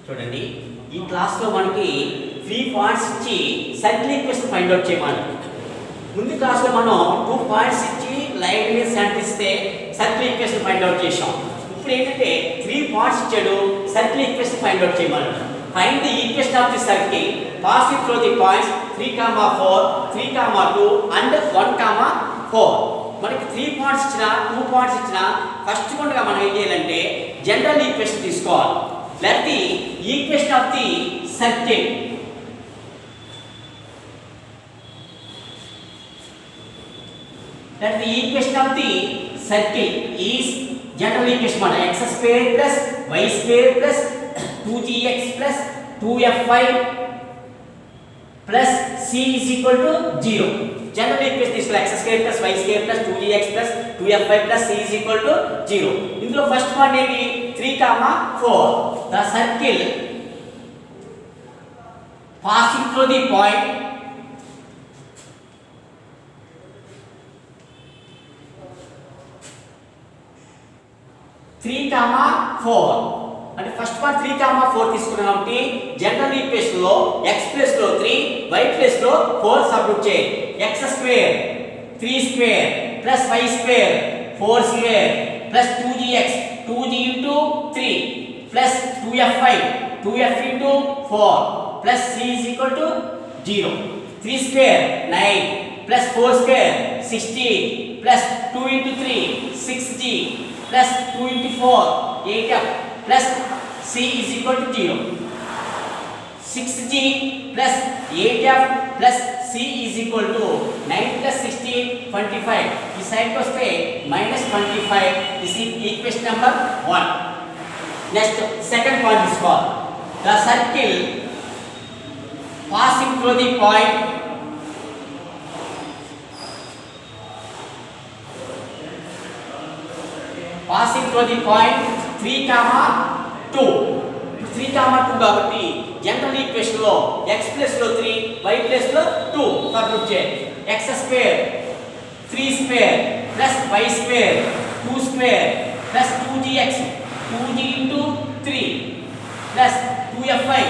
చూడండి ఈ క్లాస్ లో మనకి 3 పాయింట్స్ ఇచ్చి సర్కిల్ ఈక్వేషన్ ఫైండ్ అవుట్ చేయమని. ముందు క్లాస్ లో మనం 2 పాయింట్స్ ఇచ్చి లైన్ మీద సెంటర్ ఇస్తే సర్కిల్ ఈక్వేషన్ ఫైండ్ అవుట్ చేశాం. ఇప్పుడు ఏంటంటే 3 పాయింట్స్ ఇచ్చాడు, సర్కిల్ ఈక్వేషన్ ఫైండ్ అవుట్ చేయమని. Find the equation of the circle passing through the points 3, 4, 3, 2 and 1, 4. మనకి 3 పాయింట్స్ ఇచ్చినా 2 పాయింట్స్ ఇచ్చినా ఫస్ట్ కొండగా మనం ఏం చేయాలంటే జనరల్ ఈక్వేషన్ తీసుకోవాలి. Let the equation of the circle is general equation x square plus y square plus 2gx plus 2fy plus c is equal to 0. General equation is x square plus y square plus 2gx plus 2fy plus c is equal to 0. ఇందులో first point ఏంటి 3, 4. The circle passing through the point 3, 4 అంటే first part 3, 4 తీసుకున్నాం కాబట్టి general equation లో x plus లో 3 y plus లో 4 substitute చేయండి. x square 3 square plus y square 4 square plus 2gx 2g into 3 plus 2fy 2f into 4 plus c is equal to 0. 3 square 9 plus 4 square 16 plus 2 into 3 6g plus 2 into 4 8f plus c is equal to 0. 6g plus 8f plus c is equal to 9 plus 16 25. This side goes to minus 25. This is equation number 1. Next, second point is called the circle passing through the point passing through the point 3, 2. 3, 2 కాబట్టి general equation లో x plus లో 3 y plus లో 2 substitute చేయండి. x square 3 square plus y square 2 square plus 2gx 2g into 3 plus 2fy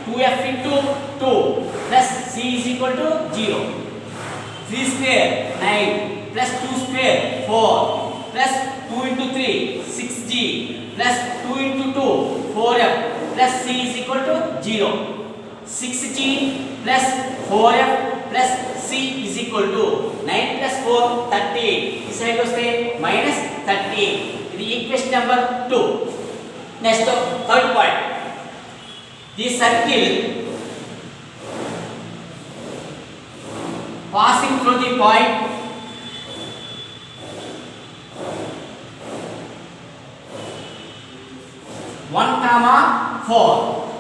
2f into 2 plus c is equal to 0. 3 square 9 plus 2 square 4 plus 2 into 3 6g plus 2 into 2 4f plus c is equal to 0. 6g plus 4f plus c is equal to 9 plus 4 30. This side goes to minus 30. The equation number 2. Next, third point. The circle passing through the point 1, 4.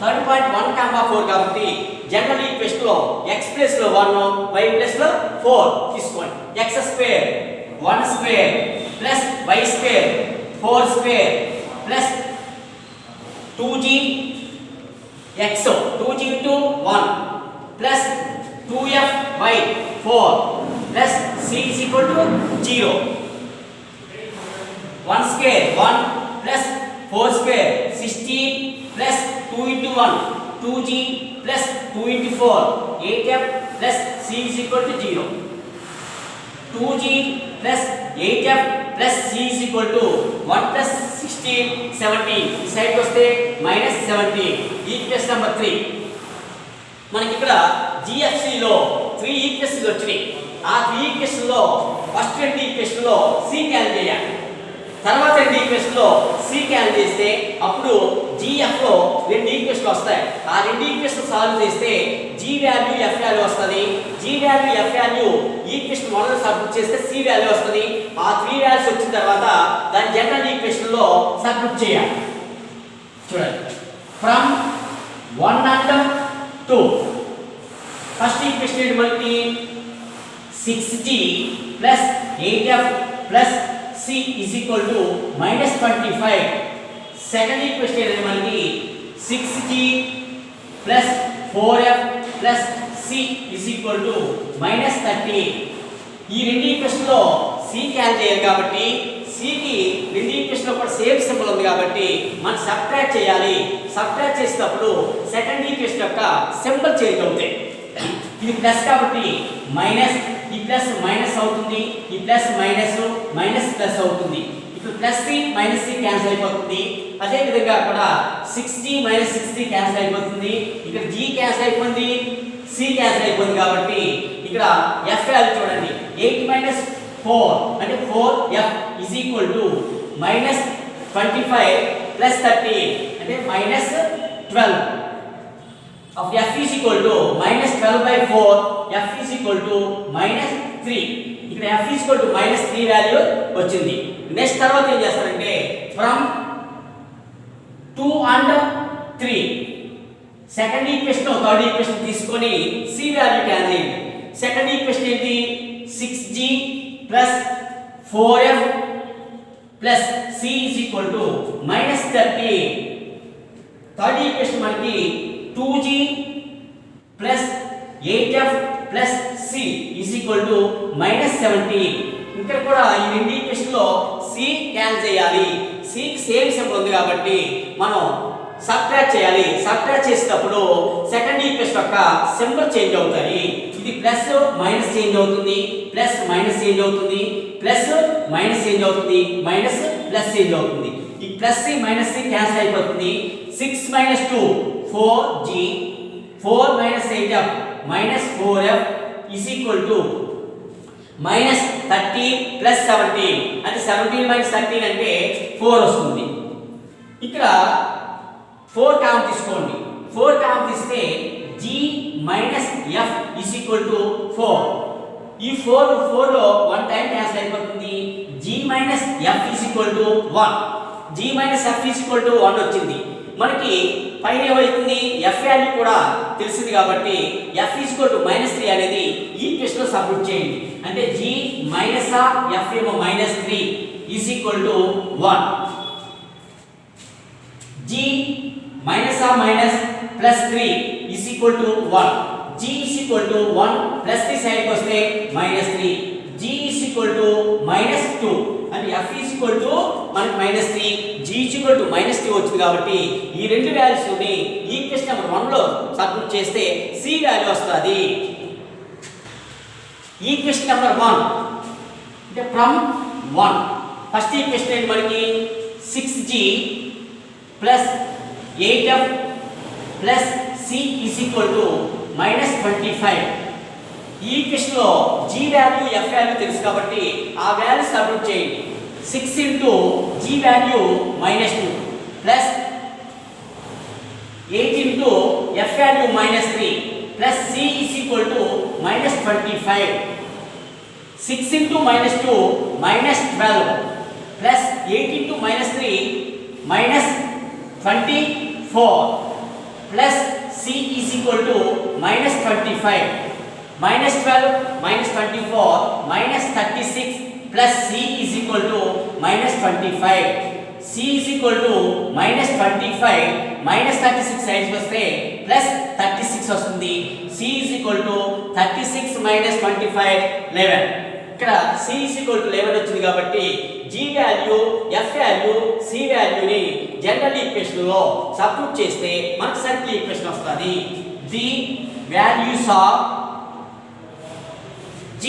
Third point 1, 4 కాబట్టి general equation లో x plus లో 1 y plus లో 4 తీసుకోండి. x square 1 square plus y square 4 square plus 2g x 2g into 1 plus 2f y 4 plus c is equal to 0. 1 square 1 plus 4 square 16 plus 2 into 1 2g plus 2 into 4 8f plus c is equal to 0. 2g plus 8f plus c is equal to 1 plus 16 17. This side goes to minus 17. Equation number 3. మనకి ఇక్కడ GFC లో 3 equations వచ్చినాయి. ఆ 3 equation లో first రెండు equation లో c cancel చేయాలి. తర్వాత రెండు ఈక్వేషన్ లో c క్యాన్సిల్ చేస్తే అప్పుడు GF లో రెండు ఈక్వేషన్లు వస్తాయి. ఆ రెండు ఈక్వేషన్ సాల్వ్ చేస్తే g వాల్యూ f వాల్యూ వస్తది. g value f value equation మొదలు సబ్స్టిట్యూట్ చేస్తే c వాల్యూ వస్తది. ఆ 3 వాల్యూస్ వచ్చిన తర్వాత దాని జనరల్ ఈక్వేషన్ లో సబ్స్టిట్యూట్ చేయాలి. చూడండి ఫ్రమ్ 1 and 2 ఫస్ట్ ఈక్వేషన్ ఏంటి మనకి 6g plus 8f plus c is equal to minus 25. Second equation ఏంటి మనకి 6g plus 4f plus c is equal to minus 30. ఈ రెండు ఈక్వేషన్ లో c క్యాన్సిల్ చేయాలి కాబట్టి c కి రెండు ఈక్వేషన్ లో కూడా సేమ్ సింబల్ ఉంది కాబట్టి మనం సబ్ట్రాక్ట్ చేయాలి. సబ్ట్రాక్ట్ చేసేటప్పుడు సెకండ్ ఈక్వేషన్ యొక్క సింబల్ చేంజ్ అవుతాయి. ఇది ప్లస్ కాబట్టి మైనస్, ఈ ప్లస్ మైనస్ అవుతుంది, ఈ ప్లస్ మైనస్ మైనస్ ప్లస్ అవుతుంది. ఇప్పుడు plus C minus C cancel అయిపోతుంది. అదే విధంగా అక్కడ 60 మైనస్ 60 క్యాన్సిల్ అయిపోతుంది. ఇక్కడ జీ క్యాన్సిల్ అయిపోయింది, సి క్యాన్సిల్ అయిపోయింది. కాబట్టి ఇక్కడ ఎఫ్ వాల్యూ చూడండి, 8 మైనస్ 4 అంటే 4f is equal to minus 25 plus 30 అంటే minus 12 of f is equal to minus 12 by 4, f is equal to minus 3. ఇక్కడ f is equal to minus 3 value వచ్చింది. Next తర్వాత ఏం చేస్తారంటే from 2 and 3 second equation third equation తీసుకొని c value cancel చేయండి. Second equation ఏంటి, 6g plus 4f plus c is equal to minus 30. Third equation మనకి 2g plus 8f plus c is equal to minus 17. ఇక్కడ కూడా ఈ రెండు equation లో c cancel చేయాలి. c కి సేమ్ సింబల్ ఉంది కాబట్టి మనం సబ్ట్రాక్ట్ చేయాలి. సబ్ట్రాక్ట్ చేసేటప్పుడు సెకండ్ ఈక్వేషన్ యొక్క సింబల్ చేంజ్ అవుతాయి. ఇది ప్లస్ మైనస్ చేంజ్ అవుతుంది, ప్లస్ మైనస్ చేంజ్ అవుతుంది, ప్లస్ మైనస్ చేంజ్ అవుతుంది, మైనస్ ప్లస్ చేంజ్ అవుతుంది. ఈ plus C minus C cancel అయిపోతుంది. 6 minus 2 4g 4 minus 8f minus 4f is equal to minus 13 plus 17 అంటే 17 మైనస్ 13 అంటే 4 వస్తుంది. ఇక్కడ 4 కామన్ తీసుకోండి. 4 కామన్ తీస్తే g minus f is equal to 4. ఈ 4 లో 1 టైం క్యాన్సిల్ అయిపోతుంది. g minus f is equal to 1. g minus f is equal to 1 వచ్చింది. మనకి పైన ఏమవుతుంది, f వాల్యూ కూడా తెలిసింది కాబట్టి f ఈజ్ ఈక్వల్ టు -3 అనేది ఈ ఈక్వేషన్ లో సబ్స్టిట్యూట్ చేయండి. అంటే g మైనస్ f ఏమో -3 is equal to 1. g minus minus plus 3 is equal to 1. g is equal to 1 plus 3 side కి వస్తే -3. g ఈజ్ ఈక్వల్ టు -2 అంటే f ఈజ్ ఈక్వల్ టు మనకి -3, g ఈజ్ ఈక్వల్ టు -2 వచ్చింది. కాబట్టి ఈ రెండు values ని ఈక్వేషన్ నెంబర్ 1 లో సబ్స్టిట్యూట్ చేస్తే c వాల్యూ వస్తుంది. ఈక్వేషన్ నెంబర్ 1 అంటే ఫ్రమ్ 1 ఫస్ట్ ఈక్వేషన్ ఏంటి మనకి 6g plus 8f plus c is equal to -25. ఈ ఈక్వేషన్ లో g వాల్యూ f వాల్యూ తెలుసు కాబట్టి ఆ వాల్యూ సబ్స్టిట్యూట్ చేయండి. 6 into g value -2 plus 8 into f value -3 plus c is equal to -25. 6 into -2 -12 plus 8 into -3 -24 plus c is equal to -25. -12 -24 -36 plus c is equal to -25. c is equal to -25 -36 sides వస్తే +36 వస్తుంది. c is equal to 36 -25 11. ఇక్కడ c is equal to 11 వచ్చింది కాబట్టి g value f value c వాల్యూని general equation లో substitute చేస్తే మనకు circle equation వస్తుంది. The values of g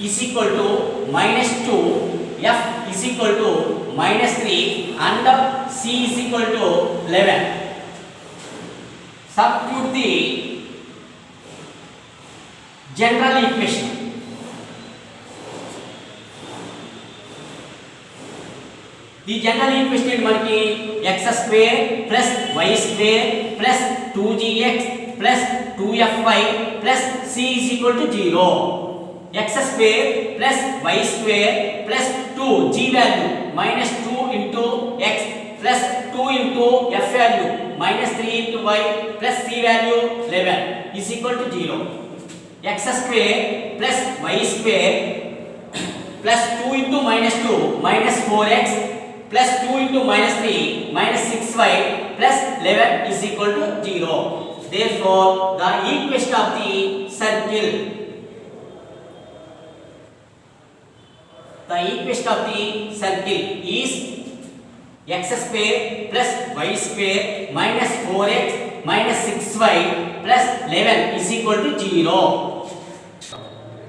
is equal to -2, f is equal to -3 and c is equal to 11. Substitute the general equation. The general equation మనకి x square plus y square plus 2gx plus 2fy plus c is equal to 0. x square plus y square plus 2 g value minus 2 into x plus 2 into f value minus 3 into y plus c value 11 is equal to 0. x square plus y square plus 2 into minus 2 minus 4x plus 2 into minus 3 minus 6y plus 11 is equal to 0. Therefore, the equation of the circle is x square plus y square minus 4x minus 6y plus 11 is equal to 0.